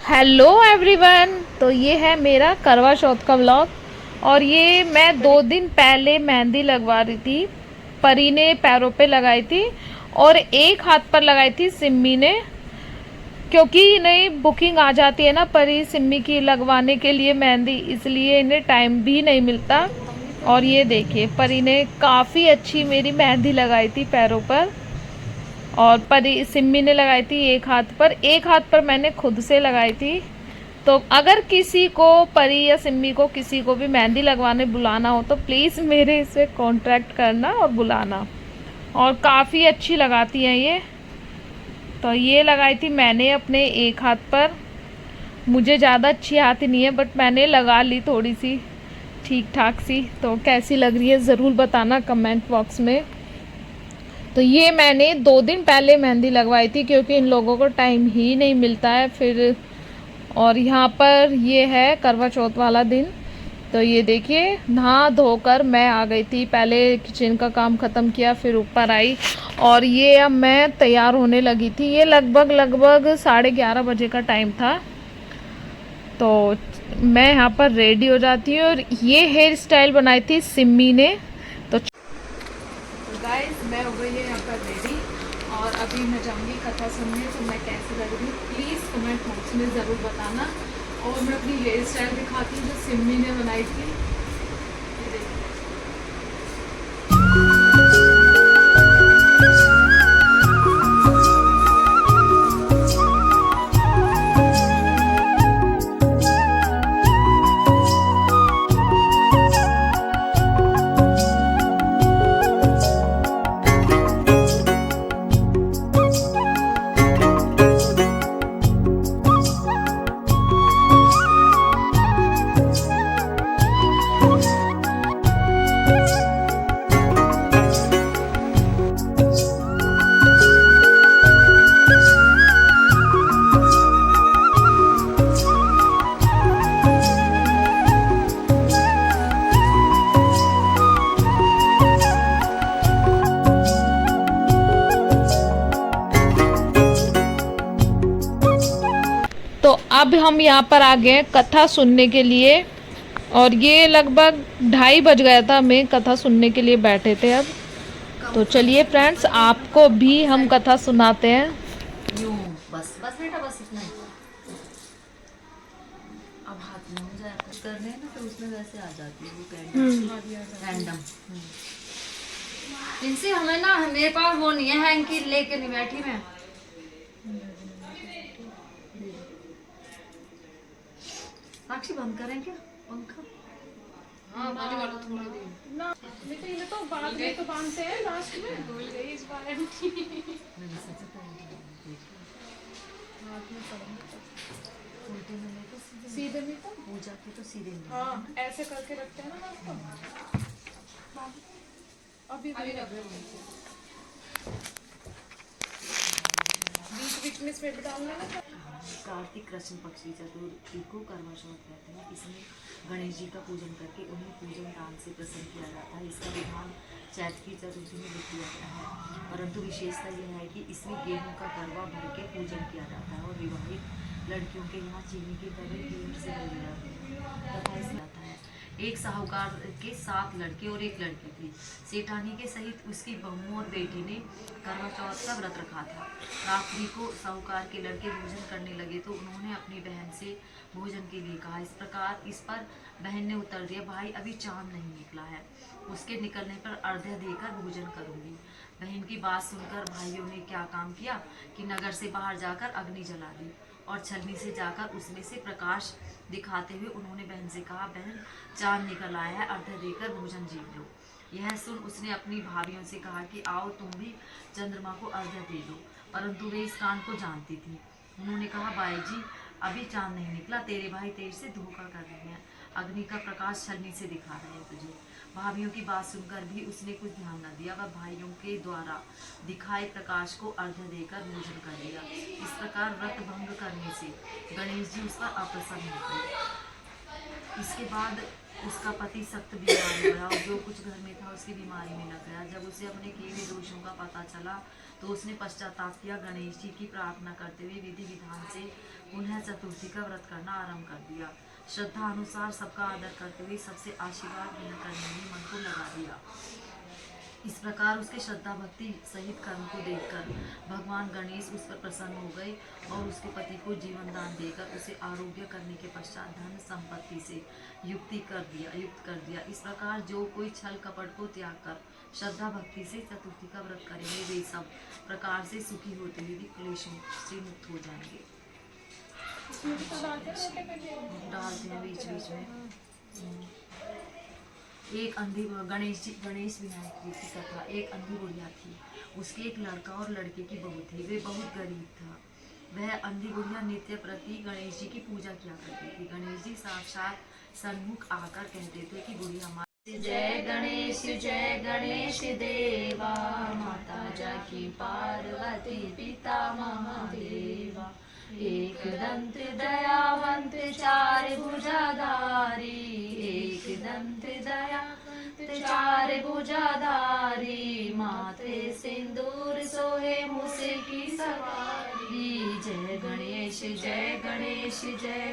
Hello everyone. तो ये है मेरा करवा चौथ का व्लॉग। और ये मैं 2 दिन पहले मेहंदी लगवा रही थी। परी ने पैरों पे लगाई थी और एक हाथ पर लगाई थी सिम्मी ने, क्योंकि इन्हें बुकिंग आ जाती है ना परी सिम्मी की लगवाने के लिए मेहंदी, इसलिए इन्हें टाइम भी नहीं मिलता। और ये देखिए परी ने काफ़ी अच्छी मेरी मेहंदी लगाई थी पैरों पर, और परी सिम्मी ने लगाई थी एक हाथ पर मैंने खुद से लगाई थी। तो अगर किसी को परी या सिम्मी को किसी को भी मेहंदी लगवाने बुलाना हो तो प्लीज़ मेरे से कांटेक्ट करना और बुलाना। और काफ़ी अच्छी लगाती हैं ये। तो ये लगाई थी मैंने अपने एक हाथ पर। मुझे ज़्यादा अच्छी आती नहीं है बट मैंने लगा ली थोड़ी सी ठीक ठाक सी। तो कैसी लग रही है ज़रूर बताना कमेंट बॉक्स में। तो ये मैंने 2 दिन पहले मेहंदी लगवाई थी क्योंकि इन लोगों को टाइम ही नहीं मिलता है फिर। और यहाँ पर ये है करवा चौथ वाला दिन। तो ये देखिए नहा धोकर मैं आ गई थी, पहले किचन का काम ख़त्म किया फिर ऊपर आई। और ये अब मैं तैयार होने लगी थी। ये लगभग 11:30 बजे का टाइम था। तो मैं यहाँ पर रेडी हो जाती हूँ और ये हेयर स्टाइल बनाई थी सिम्मी ने। तो गाइस मैं हो गई है यहाँ पर रेडी और अभी मैं जाऊँगी कथा सुनने। तो मैं कैसी लग रही हूँ प्लीज़ कमेंट बॉक्स में ज़रूर बताना। और मैं अपनी हेयर स्टाइल दिखाती हूँ जो सिम्मी ने बनाई थी। ये देखिए। तो अब हम यहाँ पर आ गए कथा सुनने के लिए। और ये लगभग 2:30 बज गया था, हमें कथा सुनने के लिए बैठे थे। अब तो चलिए फ्रेंड्स आपको भी हम कथा सुनाते हैं। यूं बस बस बेटा बस इतना ही। अब हाथ में हो जाए कुछ कर रहे हैं ना तो उसमें वैसे आ जाती है वो रैंडम। इनसे हमें ना मेरे पास वो नहीं है हैंग की लेके नहीं बैठी मैं। साक्षी बंद करें क्या पंखा? हाँ पानी वाला थोड़ा देर ना लेकिन ये तो बाद में तो बांधते हैं लास्ट में। भूल गई इस बार आंटी। मेरे सबसे पहले हाथ में पड़ेंगे उल्टे में नहीं तो सीधे में तो। पूजा की तो सीधे नहीं। हाँ ऐसे करके रखते हैं ना उसको। अभी बीच में इसमें भी डालना है ना। कार्तिक कृष्ण पक्ष की चतुर्थी को करवा चौथ कहते हैं। इसमें गणेश जी का पूजन करके उन्हें पूजन दान से प्रसन्न किया जाता है। इसका विधान चैत्र की चतुर्थी में भी किया जाता है, परंतु विशेषता यह है कि इसमें गेहूं का करवा भर के पूजन किया जाता है और विवाहित लड़कियों के यहाँ चीनी के कड़े पेड़ से लगे जाते हैं तथा इसमें आता है। एक साहूकार के 7 लड़के और 1 लड़की थी। सेठानी के सहित उसकी बहू और बेटी ने करवा चौथ का व्रत रखा था। रात्रि को साहूकार के लड़के भोजन करने लगे तो उन्होंने अपनी बहन से भोजन के लिए कहा। इस पर बहन ने उत्तर दिया, भाई अभी चांद नहीं निकला है, उसके निकलने पर अर्घ्य देकर भोजन करूंगी। बहन की बात सुनकर भाइयों ने क्या काम किया कि नगर से बाहर जाकर अग्नि जला दी और छलनी से जाकर उसमें से प्रकाश दिखाते हुए उन्होंने बहन से कहा, बहन चांद निकल आया है, अर्घ्य देकर भोजन जीव लो। यह सुन उसने अपनी भाभियों से कहा कि आओ तुम भी चंद्रमा को अर्घ्य दे दो, परंतु वे इस कांड को जानती थी। उन्होंने कहा, बाई जी अभी चांद नहीं निकला, तेरे भाई तेज से धोखा कर रहे हैं, अग्नि का प्रकाश छलनी से दिखा रहे हैं तुझे। भाभियों की बात सुनकर भी उसने कुछ ध्यान न दिया, वह भाइयों के द्वारा दिखाए प्रकाश को अर्घ्य देकर भोजन कर लिया। इस प्रकार व्रत भंग करने से गणेश जी उस पर अप्रसन्न हो गए। इसके बाद उसका पति सख्त बीमार हो गया और जो कुछ घर में था उसकी बीमारी में लग गया। जब उसे अपने किए हुए दोषों का पता चला तो उसने पश्चाताप किया। गणेश जी की प्रार्थना करते हुए विधि विधान से पुनः चतुर्थी का व्रत करना आरंभ कर दिया। श्रद्धा अनुसार सबका आदर करते हुए सबसे आशीर्वाद ग्रहण करने में मन को लगा दिया। इस प्रकार उसके श्रद्धा भक्ति सहित कर्म को देखकर भगवान गणेश उस पर प्रसन्न हो गए और उसके पति को जीवन दान देकर उसे आरोग्य करने के पश्चात धन संपत्ति से युक्त कर दिया। इस प्रकार जो कोई छल कपट को त्याग कर श्रद्धा भक्ति से चतुर्थी का व्रत करेंगे वे सब प्रकार से सुखी होते हुए भी क्लेशों से मुक्त हो जाएंगे। डालते हैं बीच बीच में। एक अंधी गणेश विनायक जी की कथा। एक अंधी बुढ़िया थी, उसके एक लड़का और लड़के की बहू थी। वे बहुत गरीब था। वह अंधी बुढ़िया नित्य प्रति गणेश जी की पूजा किया करती थी। गणेश जी साक्षात सन्मुख आकर कहते थे कि बुढ़िया माँ जय गणेश देवा, माता जाकी पार्वती पिता महादेवा। एक दंत दयावंत चार भुजाधारी, एक दंत दयावंत चार भुजाधारी, माथे सिंदूर सोहे मुसे की सवारी। जय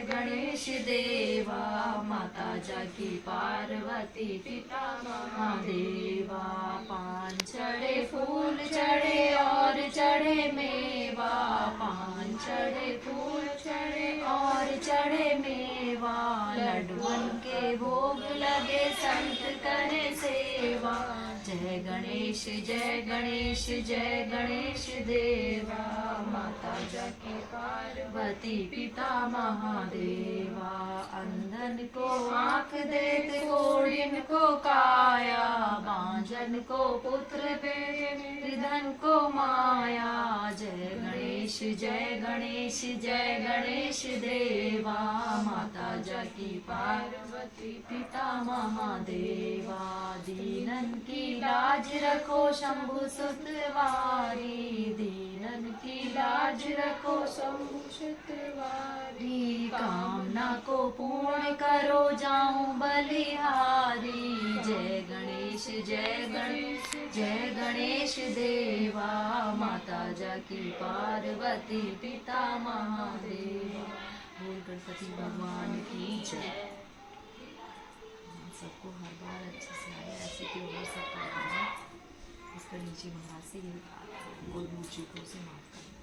गणेश देवा, माता जाकी पार्वती पिता महादेवा। पान चढ़े फूल चढ़े और चढ़े मेवा, पान चढ़े फूल चढ़े और चढ़े मेवा। लड्डुअन के भोग लगे संत करे सेवा। जय गणेश देवा, माता जाकी पार्वती पिता महादेवा। अंधन को आँख देत, कोढ़िन को काया, बांझन को पुत्र दे, निर्धन को माया। जय गणेश देवा, माता जाकी पार्वती पिता महादेवा। दीनन की लाज रखो शंभु सुतवारी, दीनन की लाज रखो शंभु सुतवारी। कामना को पूर्ण करो जाऊं बलिहारी। जय गणेश देवा, माता जाकी पार्वती पिता महादेवा। बोल गणपति भगवान की जय। सबको हर बार अच्छे से आए, ऐसे कि वो सब कर रहे हैं। इस गणेश जी महाराज से यही कोई भूल चूकों से माफ करें।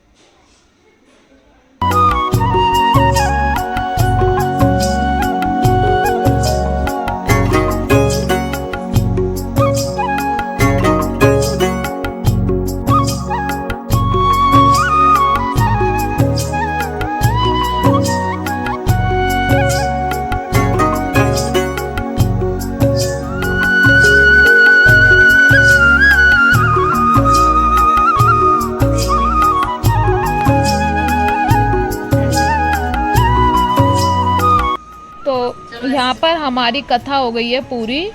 यहाँ पर हमारी कथा हो गई है पूरी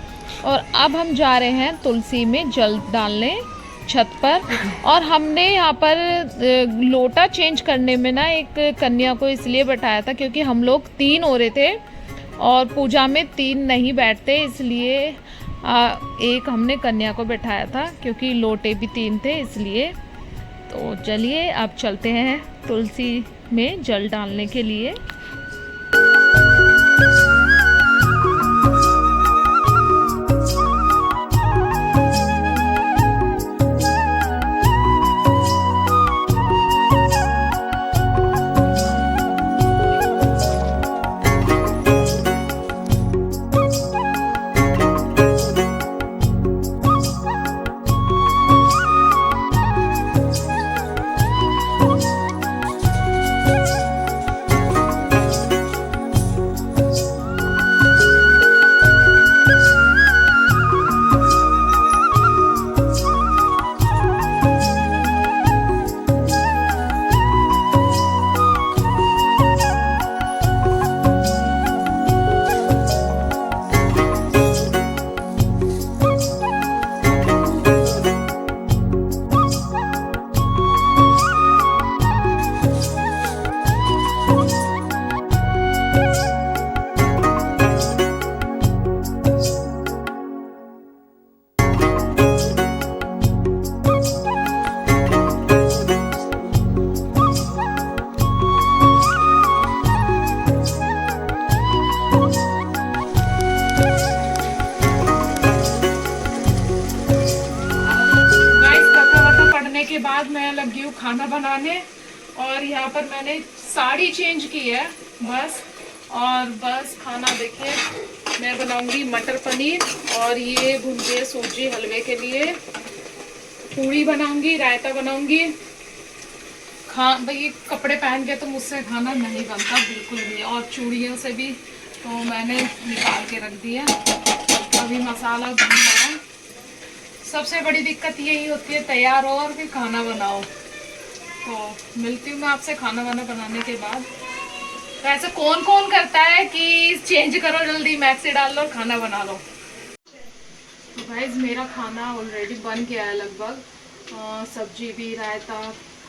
और अब हम जा रहे हैं तुलसी में जल डालने छत पर। और हमने यहाँ पर लोटा चेंज करने में ना एक कन्या को इसलिए बैठाया था क्योंकि हम लोग 3 हो रहे थे और पूजा में 3 नहीं बैठते, इसलिए एक हमने कन्या को बैठाया था क्योंकि लोटे भी 3 थे इसलिए। तो चलिए अब चलते हैं तुलसी में जल डालने के लिए। लगी हूँ खाना बनाने। और यहाँ पर मैंने साड़ी चेंज की है बस। और बस खाना देखिए, मैं बनाऊंगी मटर पनीर और ये भुंजे सूजी हलवे के लिए, पूड़ी बनाऊंगी, रायता बनाऊंगी। भाई कपड़े पहन के तो मुझसे खाना नहीं बनता बिल्कुल भी। और चूड़ियों से भी तो मैंने निकाल के रख दिया। अभी मसाला भून रहा है। सबसे बड़ी दिक्कत यही होती है, तैयार हो और फिर खाना बनाओ। तो मिलती हूँ मैं आपसे खाना वाना बनाने के बाद। तो ऐसा कौन कौन करता है कि चेंज करो जल्दी, मैक्सी डाल लो और खाना बना लो। तो गाइस मेरा खाना ऑलरेडी बन गया है लगभग। सब्जी भी, रायता,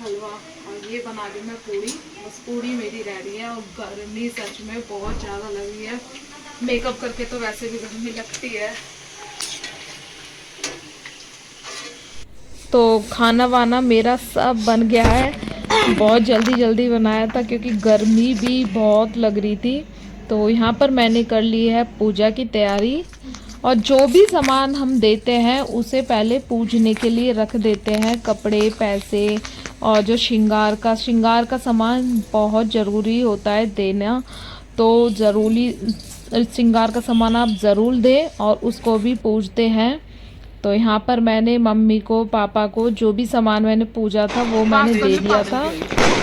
हलवा और ये बना दी मैं पूड़ी। बस पूड़ी मेरी रेडी है। और गर्मी सच में बहुत ज़्यादा लग रही है। मेकअप करके तो वैसे भी गर्मी लगती है। तो खाना वाना मेरा सब बन गया है। बहुत जल्दी जल्दी बनाया था क्योंकि गर्मी भी बहुत लग रही थी। तो यहाँ पर मैंने कर ली है पूजा की तैयारी। और जो भी सामान हम देते हैं उसे पहले पूजने के लिए रख देते हैं। कपड़े, पैसे और जो श्रृंगार का सामान बहुत ज़रूरी होता है देना। तो ज़रूरी श्रृंगार का सामान आप ज़रूर दें और उसको भी पूजते हैं। तो यहाँ पर मैंने मम्मी को, पापा को जो भी सामान मैंने पूजा था वो मैंने दे दिया था।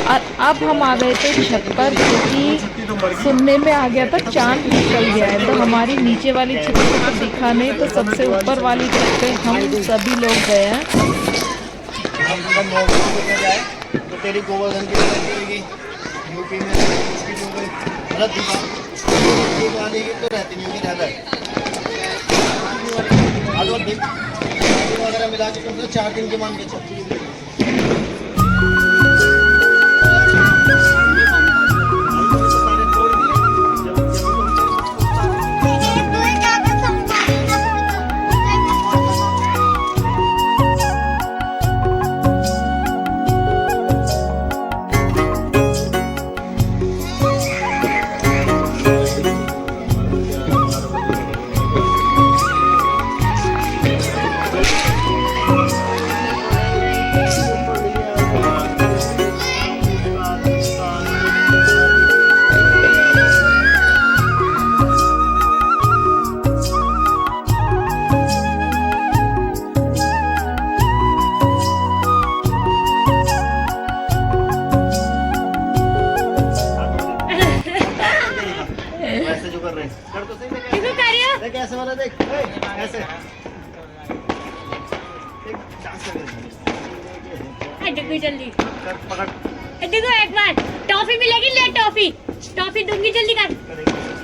और अब हम आ गए थे छत पर क्योंकि सुनने में आ गया था चांद निकल गया है। तो हमारी नीचे वाली छत पे तो दिखा नहीं, तो सबसे ऊपर वाली छत पे हम सभी लोग गए हैं। तो तेरी गोवर्धन की लड़की यूपी में मुश्किल हो गई, गलत वाली तो रहती नहीं होगी वगैरह मिला के तुमसे 4 दिन के मान के चलती है। देख ऐसे वाला देख, ऐसे देखो जल्दी पकड़। देखो एक बार टॉफी मिलेगी, ले टॉफी, टॉफी दूंगी, जल्दी कर।